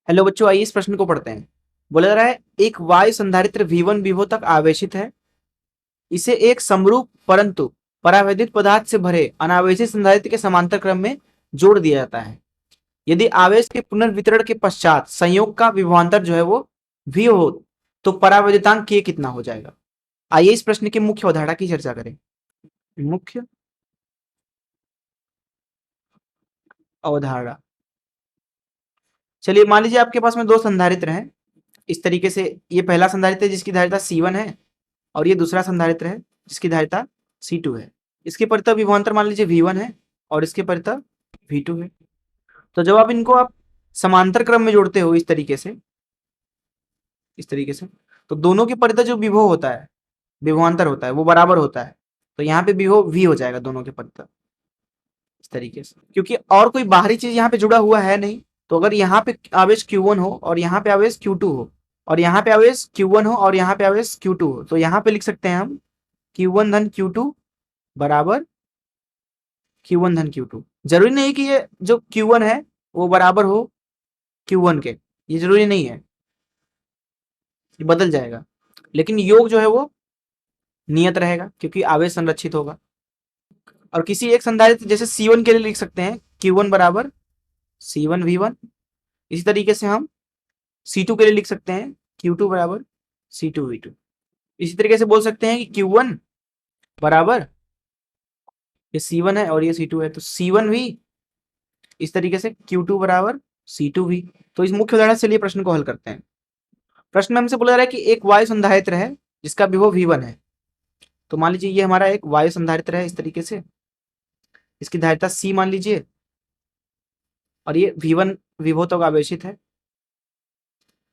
Hello बच्चों, आइए इस प्रश्न को पढ़ते हैं। बोला जा रहा है एक वायु संधारित्र V1 विभव तक आवेशित है। इसे एक समरूप परंतु परावैद्युत पदार्थ से भरे अनावेशित संधारित्र के समांतर क्रम में जोड़ दिया जाता है। यदि आवेश के पुनर्वितरण के पश्चात संयोग का विभवांतर जो है वो V हो तो परावैद्युतांक K कितना हो जाएगा। आइए इस प्रश्न की मुख्य अवधारणा की चर्चा करें। मुख्य अवधारणा, चलिए मान लीजिए आपके पास में दो संधारित्र हैं। इस तरीके से ये पहला संधारित्र है जिसकी धारिता C1 है और ये दूसरा संधारित्र है जिसकी धारिता C2 है। इसके परितः विभवांतर मान लीजिए V1 है और इसके परितः V2 है। तो जब आप समांतर क्रम में जोड़ते हो इस तरीके से तो दोनों के परितः जो विभव होता है, विभवांतर होता है, वो बराबर होता है। तो यहाँ पे विभव V हो जाएगा दोनों के परितः इस तरीके से, क्योंकि और कोई बाहरी चीज यहाँ पे जुड़ा हुआ है नहीं। तो अगर यहाँ पे आवेश Q1 हो और यहाँ पे आवेश Q2 हो और यहाँ पे आवेश Q1 हो और यहाँ पे आवेश Q2 हो, तो यहाँ पे लिख सकते हैं हम Q1 धन Q2 बराबर Q1 धन Q2। जरूरी नहीं कि ये जो Q1 है वो बराबर हो Q1 के, ये जरूरी नहीं है, ये बदल जाएगा। लेकिन योग जो है वो नियत रहेगा क्योंकि आवेश संरक्षित होगा। और किसी एक संधारित्र जैसे C1 के लिए लिख सकते हैं Q1 बराबर C1 V1। इसी तरीके से हम C2 के लिए लिख सकते हैं Q2 बराबर C2 V2। इसी तरीके से बोल सकते हैं कि Q1 बराबर, ये C1 है और ये C2 है तो C1 V, इस तरीके से Q2 बराबर C2 V। तो इस मुख्य उदाहरण से लिए प्रश्न को हल करते हैं। प्रश्न में हमसे बोला जा रहा है कि एक वायु संधारित्र है जिसका विभव V1 है। तो मान लीजिए ये हमारा एक वायु संधारित्र है, इस तरीके से इसकी धारिता C मान लीजिए और ये V1 विभव तक आवेशित है।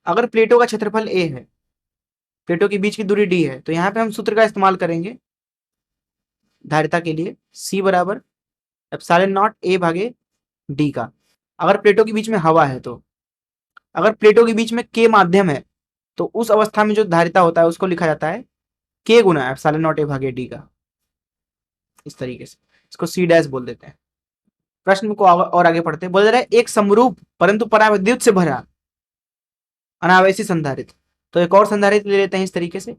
अगर प्लेटों का क्षेत्रफल A है, प्लेटों के बीच की दूरी D है, तो यहाँ पे हम सूत्र का इस्तेमाल करेंगे धारिता के लिए C बराबर एप्सिलॉन नॉट A भागे D का। अगर प्लेटों के बीच में हवा है तो, अगर प्लेटों के बीच में K माध्यम है तो उस अवस्था में जो धारिता होता है उसको लिखा जाता है K Guna epsilon not A भागे D का। इस तरीके से इसको C डैश बोल देते हैं। प्रश्न को और आगे पढ़ते हैं। बोला जा रहा है एक समरूप परंतु पराविद्युत से भरा अनावेशित संधारित्र। तो एक और संधारित्र ले लेते हैं इस तरीके से।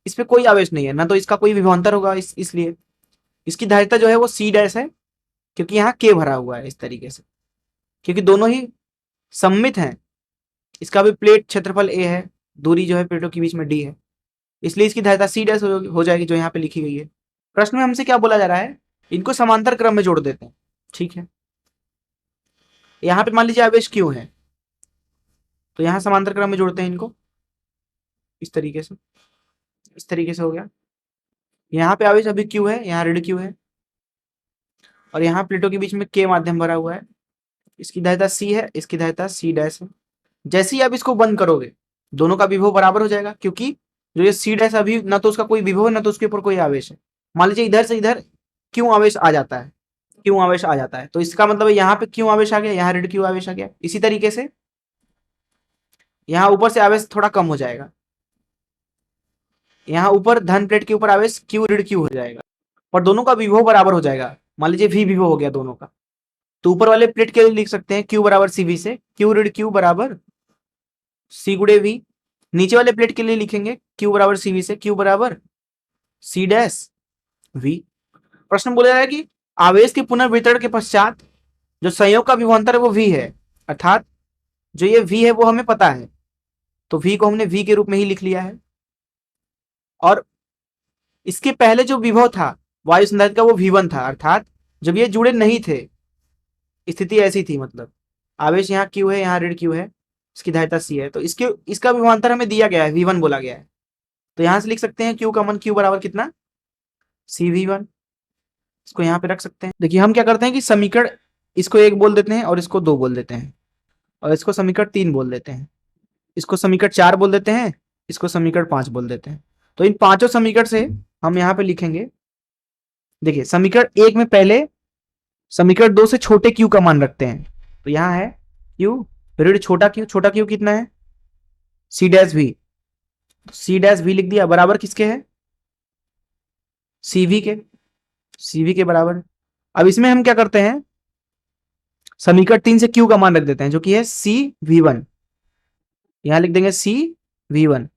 इस पे कोई आवेश नहीं है, ना तो इसका कोई विभवांतर होगा, इसलिए इसकी धारिता जो है वो C डैश है क्योंकि यहाँ K भरा हुआ है इस तरीके से, क्योंकि दोनों ही सममित हैं। इसका भी प्लेट क्षेत्रफल A है, दूरी जो है प्लेटों के बीच में D है, इसलिए इसकी धारिता C डैश हो जाएगी जो यहाँ पे लिखी गई है। प्रश्न में हमसे क्या बोला जा रहा है, इनको समांतर क्रम में जोड़ देते हैं। ठीक है, यहाँ पे मान लीजिए आवेश Q है तो यहाँ समांतर क्रम में जोड़ते हैं इनको इस तरीके से हो गया। यहाँ पे आवेश अभी Q है, यहाँ ऋण Q है और यहाँ प्लेटों के बीच में K माध्यम भरा हुआ है। इसकी धारिता C है, इसकी धारिता C डैश है। जैसे ही आप इसको बंद करोगे दोनों का विभव बराबर हो जाएगा, क्योंकि जो ये C डैश अभी ना तो उसका कोई विभव है ना तो उसके ऊपर कोई आवेश है। मान लीजिए इधर से इधर क्यों आवेश आ जाता है, क्यों आवेश आ जाता है, तो इसका मतलब यहाँ पे क्यों आवेश आ गया, यहाँ ऋण क्यों आवेश आ गया। इसी तरीके से यहाँ ऊपर से आवेश थोड़ा कम हो जाएगा, यहाँ ऊपर धन प्लेट के ऊपर आवेश क्यू ऋण क्यू हो जाएगा और दोनों का विभव बराबर हो जाएगा। मान लीजिए V विभव हो गया दोनों का, तो ऊपर वाले प्लेट के लिए लिख सकते हैं Q बराबर CV से Q ऋण Q बराबर C गुणे V। नीचे वाले प्लेट के लिए लिखेंगे Q बराबर CV से Q बराबर C डैश V। प्रश्न बोला जा रहा है कि आवेश के पुनर्वितरण के पश्चात जो संयोग का विभवांतर है वो V है, अर्थात जो ये V है वो हमें पता है, तो V को हमने V के रूप में ही लिख लिया है। और इसके पहले जो विभव था वायु संधारित्र का वो V1 था, अर्थात जब ये जुड़े नहीं थे स्थिति ऐसी थी, मतलब आवेश यहाँ Q है, यहाँ ऋण Q है, इसकी धारिता C है, तो इसका विभवांतर हमें दिया गया है, V1 बोला गया है। तो यहां से लिख सकते हैं Q का मान Q बराबर कितना, CV1। इसको यहाँ पे रख सकते हैं। देखिए हम क्या करते हैं कि समीकरण इसको 1 बोल देते हैं और इसको 2 बोल देते हैं और इसको समीकरण 3 बोल देते हैं, इसको समीकरण 4 बोल देते हैं, इसको समीकरण 5 बोल देते हैं। तो इन पांचों समीकरण से हम यहाँ पे लिखेंगे। देखिए समीकरण 1 में पहले समीकरण 2 से छोटे Q का मान रखते हैं, तो यहाँ है Q ऋण छोटा Q कितना है C डैश V, तो C डैश V लिख दिया बराबर किसके है CV के बराबर। अब इसमें हम क्या करते हैं, समीकरण 3 से Q का मान रख देते हैं जो कि है CV1 यहां लिख देंगे सी V1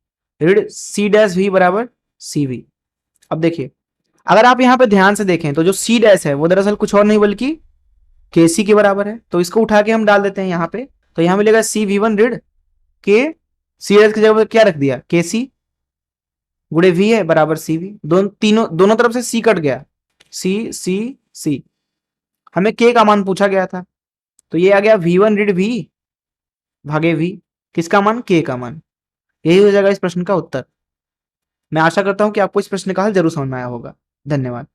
read C dash V बराबर CV। अब देखिए अगर आप यहाँ पे ध्यान से देखें तो जो C डैश है वो दरअसल कुछ और नहीं बल्कि KC के बराबर है, तो इसको उठा के हम डाल देते हैं यहाँ पे, तो यहाँ मिलेगा CV1 रीड के C डैश की जगह पे क्या रख दिया KC गुणे V है बराबर CV। दोनों तरफ से C कट गया, C हमें K का मान पूछा गया था, तो ये आ गया V1 रीड V भागे V, किसका मान K का मान। यही हो जाएगा इस प्रश्न का उत्तर। मैं आशा करता हूं कि आपको इस प्रश्न का हल जरूर समझ में आया होगा। धन्यवाद।